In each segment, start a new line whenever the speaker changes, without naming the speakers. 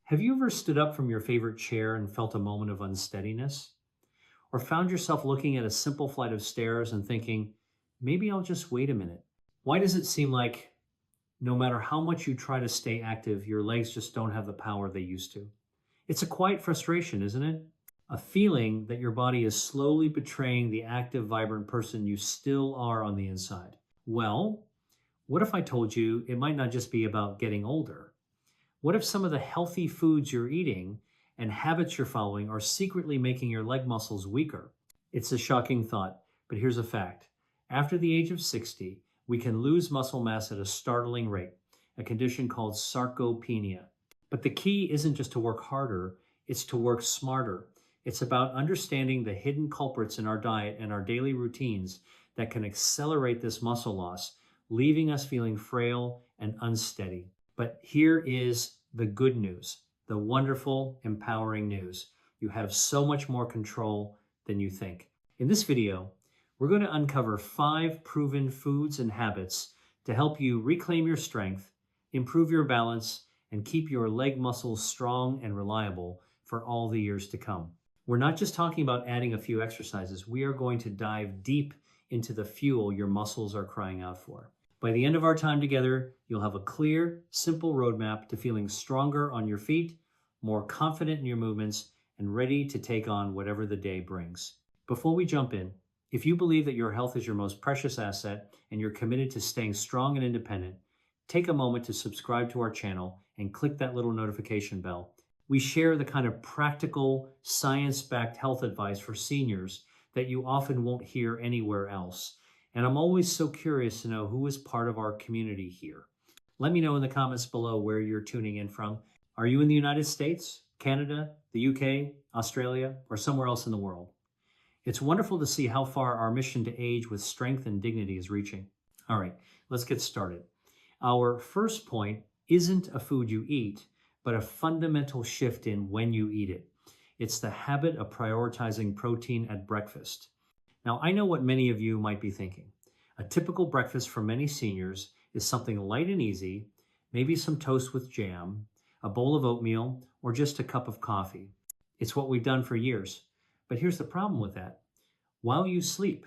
Have you ever stood up from your favorite chair and felt a moment of unsteadiness? Or found yourself looking at a simple flight of stairs and thinking, maybe I'll just wait a minute? Why does it seem like no matter how much you try to stay active, your legs just don't have the power they used to? It's a quiet frustration, isn't it? A feeling that your body is slowly betraying the active, vibrant person you still are on the inside. Well, what if I told you it might not just be about getting older? What if some of the healthy foods you're eating and habits you're following are secretly making your leg muscles weaker? It's a shocking thought, but here's a fact. After the age of 60, we can lose muscle mass at a startling rate, a condition called sarcopenia. But the key isn't just to work harder, it's to work smarter. It's about understanding the hidden culprits in our diet and our daily routines that can accelerate this muscle loss, leaving us feeling frail and unsteady. But here is the good news, the wonderful, empowering news. You have so much more control than you think. In this video, we're going to uncover 5 proven foods and habits to help you reclaim your strength, improve your balance, and keep your leg muscles strong and reliable for all the years to come. We're not just talking about adding a few exercises. We are going to dive deep into the fuel your muscles are crying out for. By the end of our time together, you'll have a clear, simple roadmap to feeling stronger on your feet, more confident in your movements, and ready to take on whatever the day brings. Before we jump in, if you believe that your health is your most precious asset and you're committed to staying strong and independent, take a moment to subscribe to our channel and click that little notification bell. We share the kind of practical, science-backed health advice for seniors that you often won't hear anywhere else. And I'm always so curious to know who is part of our community here. Let me know in the comments below where you're tuning in from. Are you in the United States, Canada, the UK, Australia, or somewhere else in the world? It's wonderful to see how far our mission to age with strength and dignity is reaching. All right, let's get started. Our first point isn't a food you eat, but a fundamental shift in when you eat it. It's the habit of prioritizing protein at breakfast. Now, I know what many of you might be thinking. A typical breakfast for many seniors is something light and easy, maybe some toast with jam, a bowl of oatmeal, or just a cup of coffee. It's what we've done for years. But here's the problem with that. While you sleep,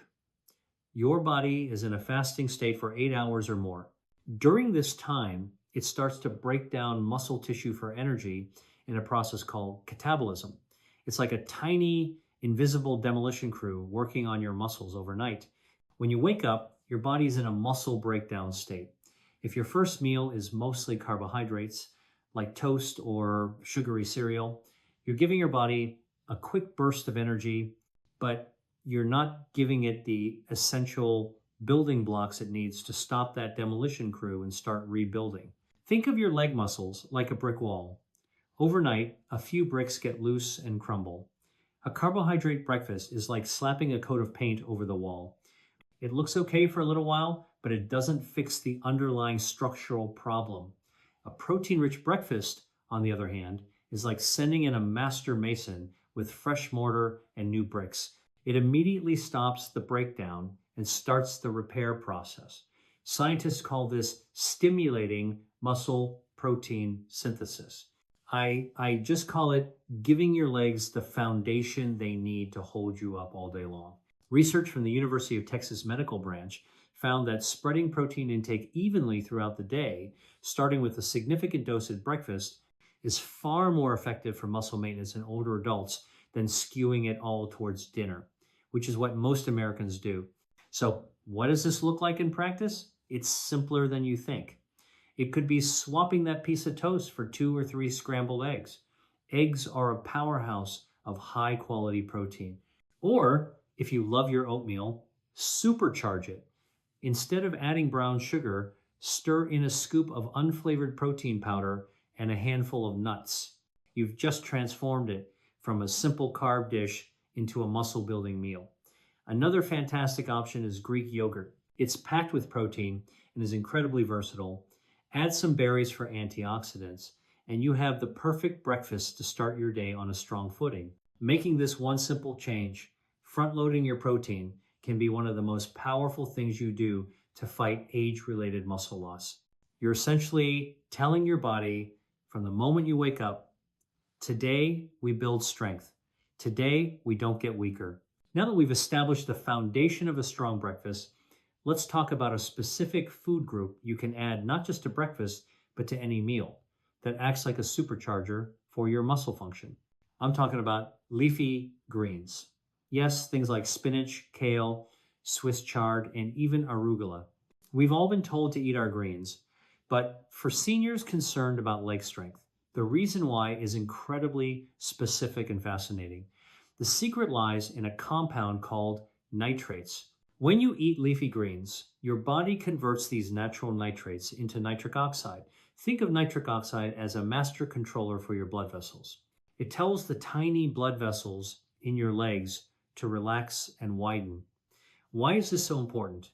your body is in a fasting state for 8 hours or more. During this time, it starts to break down muscle tissue for energy in a process called catabolism. It's like a tiny, invisible demolition crew working on your muscles overnight. When you wake up, your body's in a muscle breakdown state. If your first meal is mostly carbohydrates, like toast or sugary cereal, you're giving your body a quick burst of energy, but you're not giving it the essential building blocks it needs to stop that demolition crew and start rebuilding. Think of your leg muscles like a brick wall. Overnight, a few bricks get loose and crumble. A carbohydrate breakfast is like slapping a coat of paint over the wall. It looks okay for a little while, but it doesn't fix the underlying structural problem. A protein-rich breakfast, on the other hand, is like sending in a master mason with fresh mortar and new bricks. It immediately stops the breakdown and starts the repair process. Scientists call this stimulating muscle protein synthesis. I just call it giving your legs the foundation they need to hold you up all day long. Research from the University of Texas Medical Branch found that spreading protein intake evenly throughout the day, starting with a significant dose at breakfast, is far more effective for muscle maintenance in older adults than skewing it all towards dinner, which is what most Americans do. So what does this look like in practice? It's simpler than you think. It could be swapping that piece of toast for 2 or 3 scrambled eggs. Eggs are a powerhouse of high quality protein. Or if you love your oatmeal, supercharge it. Instead of adding brown sugar, stir in a scoop of unflavored protein powder and a handful of nuts. You've just transformed it from a simple carb dish into a muscle building meal. Another fantastic option is Greek yogurt. It's packed with protein and is incredibly versatile. Add some berries for antioxidants, and you have the perfect breakfast to start your day on a strong footing. Making this one simple change, front-loading your protein, can be one of the most powerful things you do to fight age-related muscle loss. You're essentially telling your body from the moment you wake up, Today, we build strength. Today, we don't get weaker. Now that we've established the foundation of a strong breakfast, let's talk about a specific food group you can add not just to breakfast, but to any meal that acts like a supercharger for your muscle function. I'm talking about leafy greens. Yes, things like spinach, kale, Swiss chard, and even arugula. We've all been told to eat our greens, but for seniors concerned about leg strength, the reason why is incredibly specific and fascinating. The secret lies in a compound called nitrates. When you eat leafy greens, your body converts these natural nitrates into nitric oxide. Think of nitric oxide as a master controller for your blood vessels. It tells the tiny blood vessels in your legs to relax and widen. Why is this so important?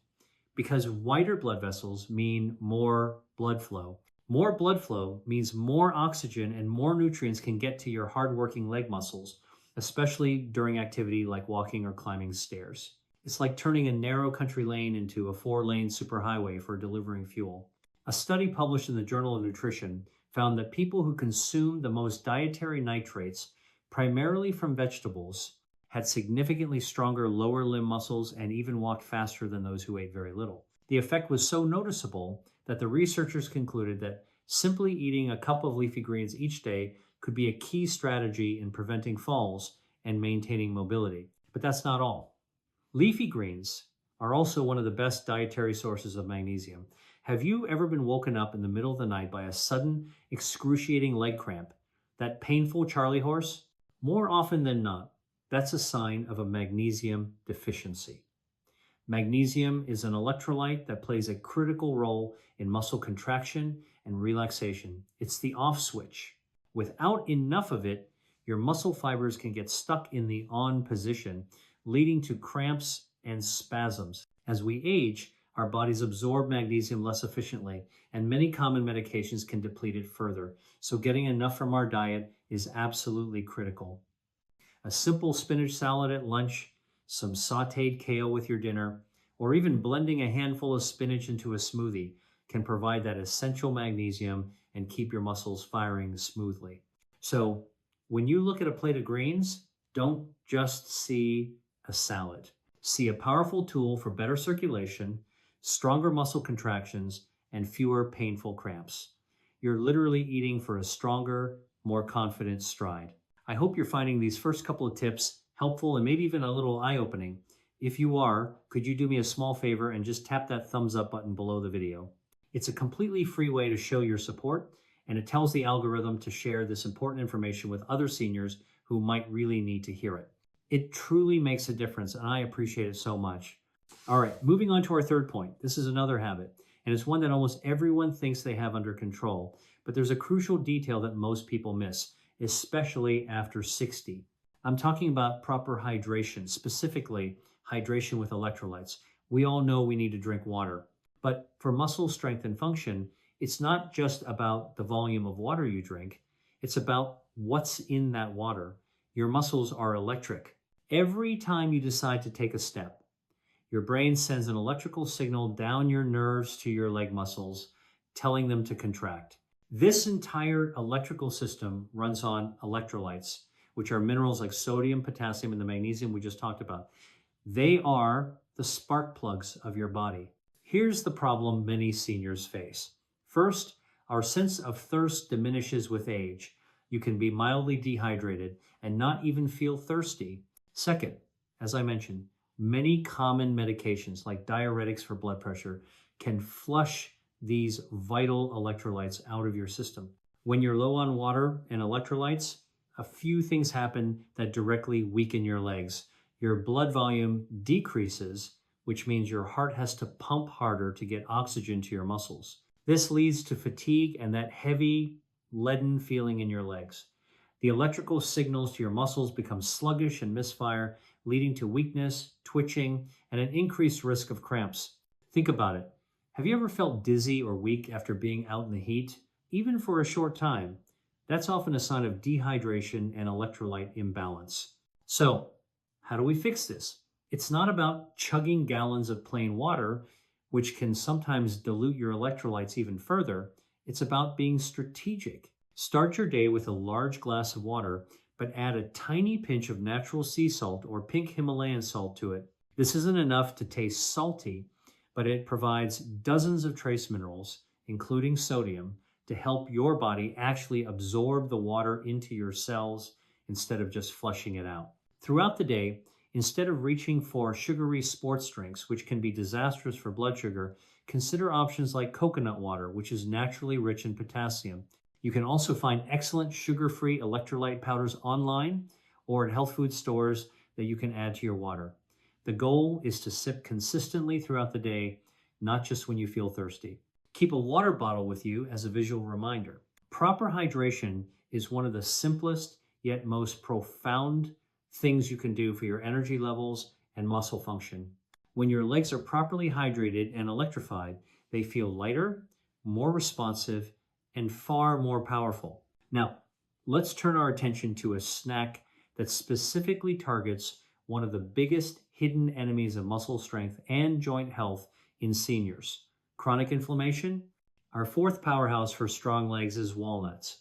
Because wider blood vessels mean more blood flow. More blood flow means more oxygen and more nutrients can get to your hardworking leg muscles, especially during activity like walking or climbing stairs. It's like turning a narrow country lane into a 4-lane superhighway for delivering fuel. A study published in the Journal of Nutrition found that people who consumed the most dietary nitrates, primarily from vegetables, had significantly stronger lower limb muscles and even walked faster than those who ate very little. The effect was so noticeable that the researchers concluded that simply eating a cup of leafy greens each day could be a key strategy in preventing falls and maintaining mobility. But that's not all. Leafy greens are also one of the best dietary sources of magnesium. Have you ever been woken up in the middle of the night by a sudden, excruciating leg cramp? That painful Charlie horse? More often than not, that's a sign of a magnesium deficiency. Magnesium is an electrolyte that plays a critical role in muscle contraction and relaxation. It's the off switch. Without enough of it, your muscle fibers can get stuck in the on position, leading to cramps and spasms. As we age, our bodies absorb magnesium less efficiently, and many common medications can deplete it further. So getting enough from our diet is absolutely critical. A simple spinach salad at lunch, some sautéed kale with your dinner, or even blending a handful of spinach into a smoothie can provide that essential magnesium and keep your muscles firing smoothly. So when you look at a plate of greens, don't just see a salad. See a powerful tool for better circulation, stronger muscle contractions, and fewer painful cramps. You're literally eating for a stronger, more confident stride. I hope you're finding these first couple of tips helpful and maybe even a little eye-opening. If you are, could you do me a small favor and just tap that thumbs up button below the video? It's a completely free way to show your support, and it tells the algorithm to share this important information with other seniors who might really need to hear it. It truly makes a difference, and I appreciate it so much. All right, moving on to our third point. This is another habit, and it's one that almost everyone thinks they have under control, but there's a crucial detail that most people miss, especially after 60. I'm talking about proper hydration, specifically hydration with electrolytes. We all know we need to drink water, but for muscle strength and function, it's not just about the volume of water you drink, it's about what's in that water. Your muscles are electric. Every time you decide to take a step, your brain sends an electrical signal down your nerves to your leg muscles, telling them to contract. This entire electrical system runs on electrolytes, which are minerals like sodium, potassium, and the magnesium we just talked about. They are the spark plugs of your body. Here's the problem many seniors face. First, our sense of thirst diminishes with age. You can be mildly dehydrated and not even feel thirsty. Second, as I mentioned, many common medications like diuretics for blood pressure can flush these vital electrolytes out of your system. When you're low on water and electrolytes, a few things happen that directly weaken your legs. Your blood volume decreases, which means your heart has to pump harder to get oxygen to your muscles. This leads to fatigue and that heavy, leaden feeling in your legs. The electrical signals to your muscles become sluggish and misfire, leading to weakness, twitching, and an increased risk of cramps. Think about it. Have you ever felt dizzy or weak after being out in the heat, even for a short time? That's often a sign of dehydration and electrolyte imbalance. So, how do we fix this? It's not about chugging gallons of plain water, which can sometimes dilute your electrolytes even further. It's about being strategic. Start your day with a large glass of water, but add a tiny pinch of natural sea salt or pink Himalayan salt to it. This isn't enough to taste salty, but it provides dozens of trace minerals, including sodium, to help your body actually absorb the water into your cells instead of just flushing it out. Throughout the day, instead of reaching for sugary sports drinks, which can be disastrous for blood sugar, consider options like coconut water, which is naturally rich in potassium. You can also find excellent sugar-free electrolyte powders online or at health food stores that you can add to your water. The goal is to sip consistently throughout the day, not just when you feel thirsty. Keep a water bottle with you as a visual reminder. Proper hydration is one of the simplest yet most profound things you can do for your energy levels and muscle function. When your legs are properly hydrated and electrified, they feel lighter, more responsive, and far more powerful. Now, let's turn our attention to a snack that specifically targets one of the biggest hidden enemies of muscle strength and joint health in seniors: chronic inflammation. Our fourth powerhouse for strong legs is walnuts.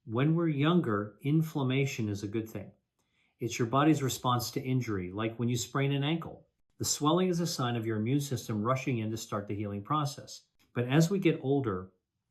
When we're younger, inflammation is a good thing. It's your body's response to injury, like when you sprain an ankle. The swelling is a sign of your immune system rushing in to start the healing process. But as we get older,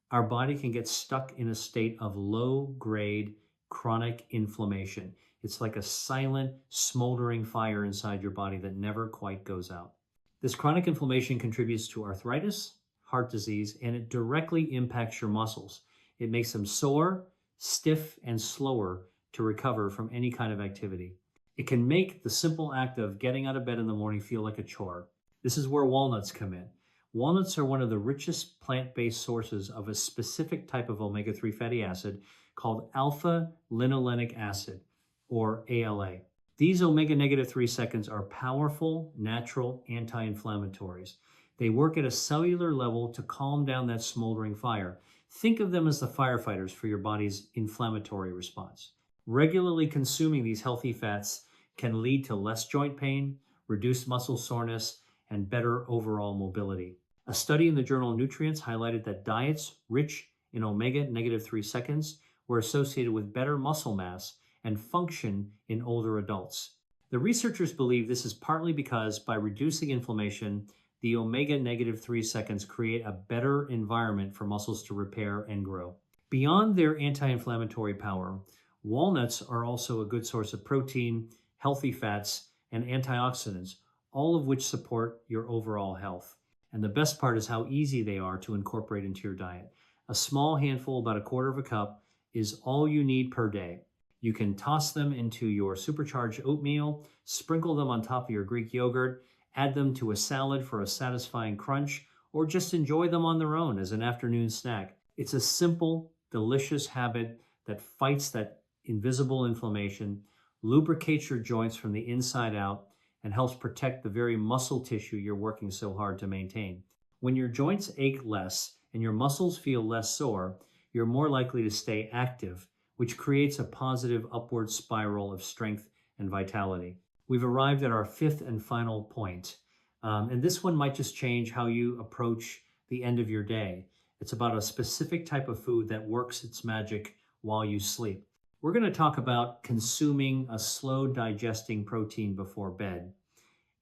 our body can get stuck in a state of low-grade chronic inflammation. It's like a silent, smoldering fire inside your body that never quite goes out. This chronic inflammation contributes to arthritis, heart disease, and it directly impacts your muscles. It makes them sore, stiff, and slower to recover from any kind of activity. It can make the simple act of getting out of bed in the morning feel like a chore. This is where walnuts come in. Walnuts are one of the richest plant-based sources of a specific type of omega-3 fatty acid called alpha-linolenic acid, or ALA. These omega-3 seconds are powerful, natural anti-inflammatories. They work at a cellular level to calm down that smoldering fire. Think of them as the firefighters for your body's inflammatory response. Regularly consuming these healthy fats can lead to less joint pain, reduced muscle soreness, and better overall mobility. A study in the journal Nutrients highlighted that diets rich in omega-3 seconds were associated with better muscle mass and function in older adults. The researchers believe this is partly because by reducing inflammation, the omega-3 seconds create a better environment for muscles to repair and grow. Beyond their anti-inflammatory power, walnuts are also a good source of protein, healthy fats, and antioxidants, all of which support your overall health. And the best part is how easy they are to incorporate into your diet. A small handful, about a quarter of a cup, is all you need per day. You can toss them into your supercharged oatmeal, sprinkle them on top of your Greek yogurt, add them to a salad for a satisfying crunch, or just enjoy them on their own as an afternoon snack. It's a simple, delicious habit that fights that invisible inflammation, lubricates your joints from the inside out, and helps protect the very muscle tissue you're working so hard to maintain. When your joints ache less and your muscles feel less sore, you're more likely to stay active, which creates a positive upward spiral of strength and vitality. We've arrived at our fifth and final point, and this one might just change how you approach the end of your day. It's about a specific type of food that works its magic while you sleep. We're going to talk about consuming a slow digesting protein before bed.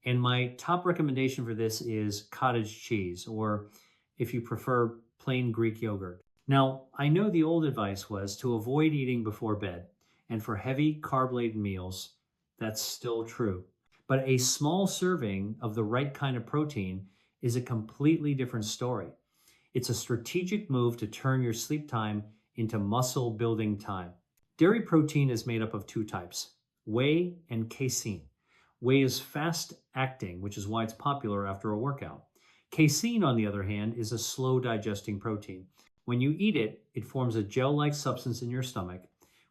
And my top recommendation for this is cottage cheese, or if you prefer, plain Greek yogurt. Now, I know the old advice was to avoid eating before bed, and for heavy carb-laden meals, that's still true. But a small serving of the right kind of protein is a completely different story. It's a strategic move to turn your sleep time into muscle building time. Dairy protein is made up of two types, whey and casein. Whey is fast acting, which is why it's popular after a workout. Casein, on the other hand, is a slow digesting protein. When you eat it, it forms a gel-like substance in your stomach,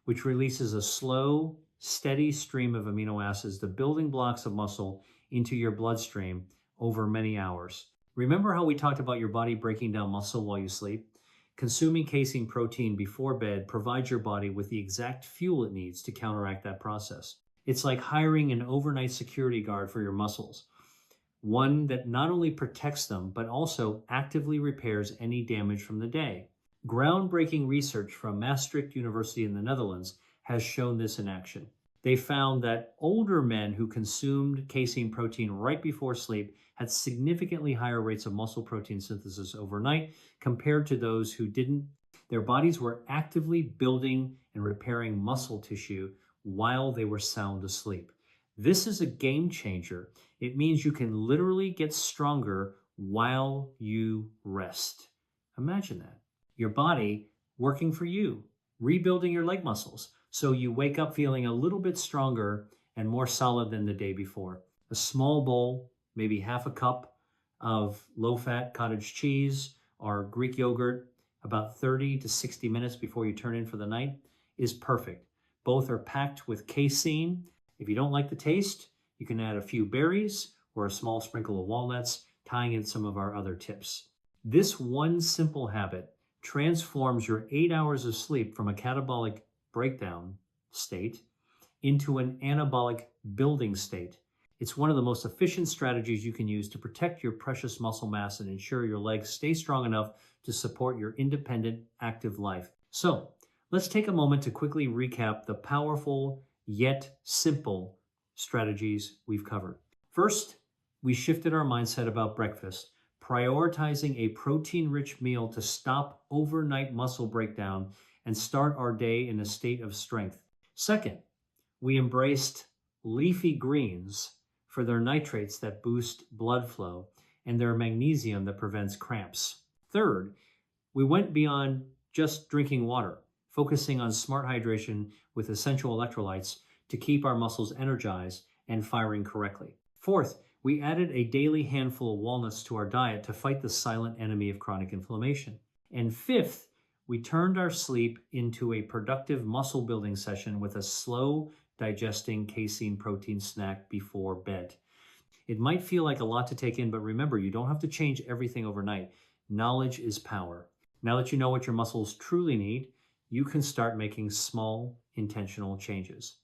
which releases a slow, steady stream of amino acids, the building blocks of muscle, into your bloodstream over many hours. Remember how we talked about your body breaking down muscle while you sleep? Consuming casein protein before bed provides your body with the exact fuel it needs to counteract that process. It's like hiring an overnight security guard for your muscles, one that not only protects them, but also actively repairs any damage from the day. Groundbreaking research from Maastricht University in the Netherlands has shown this in action. They found that older men who consumed casein protein right before sleep had significantly higher rates of muscle protein synthesis overnight compared to those who didn't. Their bodies were actively building and repairing muscle tissue while they were sound asleep. This is a game changer. It means you can literally get stronger while you rest. Imagine that. Your body working for you, rebuilding your leg muscles, so you wake up feeling a little bit stronger and more solid than the day before. A small bowl, maybe half a cup of low-fat cottage cheese or Greek yogurt about 30 to 60 minutes before you turn in for the night is perfect. Both are packed with casein. If you don't like the taste, you can add a few berries or a small sprinkle of walnuts, tying in some of our other tips. This one simple habit transforms your 8 hours of sleep from a catabolic breakdown state into an anabolic building state. It's one of the most efficient strategies you can use to protect your precious muscle mass and ensure your legs stay strong enough to support your independent, active life. So, let's take a moment to quickly recap the powerful yet simple strategies we've covered. First, we shifted our mindset about breakfast, prioritizing a protein-rich meal to stop overnight muscle breakdown and start our day in a state of strength. Second, we embraced leafy greens for their nitrates that boost blood flow and their magnesium that prevents cramps. Third, we went beyond just drinking water, focusing on smart hydration with essential electrolytes to keep our muscles energized and firing correctly. Fourth, we added a daily handful of walnuts to our diet to fight the silent enemy of chronic inflammation. And fifth, we turned our sleep into a productive muscle building session with a slow digesting casein protein snack before bed. It might feel like a lot to take in, but remember, you don't have to change everything overnight. Knowledge is power. Now that you know what your muscles truly need, you can start making small, intentional changes.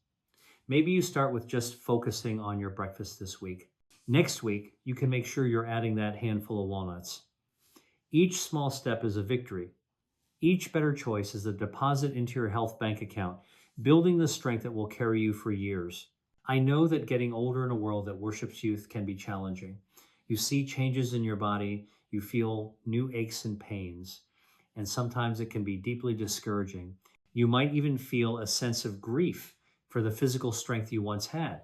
Maybe you start with just focusing on your breakfast this week. Next week, you can make sure you're adding that handful of walnuts. Each small step is a victory. Each better choice is a deposit into your health bank account, building the strength that will carry you for years. I know that getting older in a world that worships youth can be challenging. You see changes in your body, you feel new aches and pains, and sometimes it can be deeply discouraging. You might even feel a sense of grief for the physical strength you once had.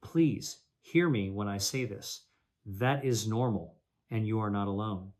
Please hear me when I say this. That is normal, and you are not alone.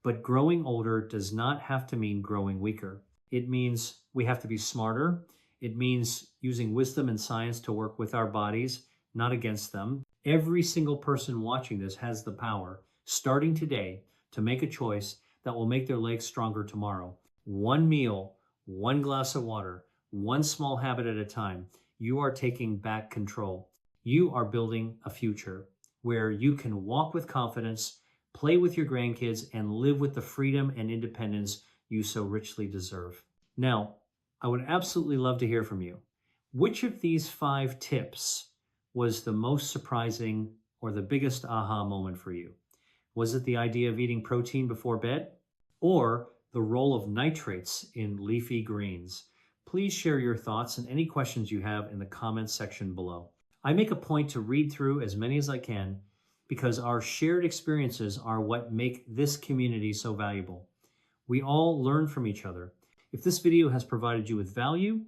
But growing older does not have to mean growing weaker. It means we have to be smarter. It means using wisdom and science to work with our bodies, not against them. Every single person watching this has the power, starting today, to make a choice that will make their legs stronger tomorrow. One meal, one glass of water, one small habit at a time. You are taking back control. You are building a future where you can walk with confidence, play with your grandkids, and live with the freedom and independence you so richly deserve. Now, I would absolutely love to hear from you. Which of these 5 tips was the most surprising or the biggest aha moment for you? Was it the idea of eating protein before bed? Or the role of nitrates in leafy greens? Please share your thoughts and any questions you have in the comments section below. I make a point to read through as many as I can because our shared experiences are what make this community so valuable. We all learn from each other. If this video has provided you with value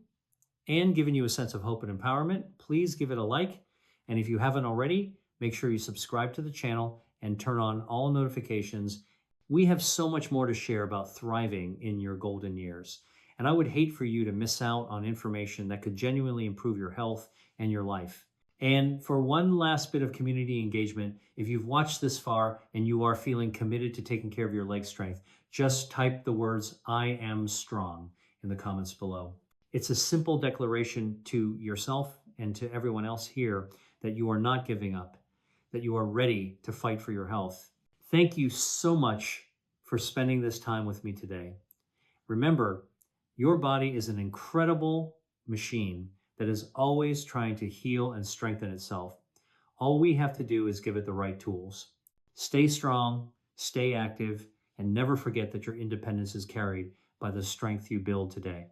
and given you a sense of hope and empowerment, please give it a like. And if you haven't already, make sure you subscribe to the channel and turn on all notifications. We have so much more to share about thriving in your golden years. And I would hate for you to miss out on information that could genuinely improve your health and your life. And for one last bit of community engagement, if you've watched this far and you are feeling committed to taking care of your leg strength, just type the words "I am strong" in the comments below. It's a simple declaration to yourself and to everyone else here that you are not giving up, that you are ready to fight for your health. Thank you so much for spending this time with me today. Remember, your body is an incredible machine that is always trying to heal and strengthen itself. All we have to do is give it the right tools. Stay strong, stay active, and never forget that your independence is carried by the strength you build today.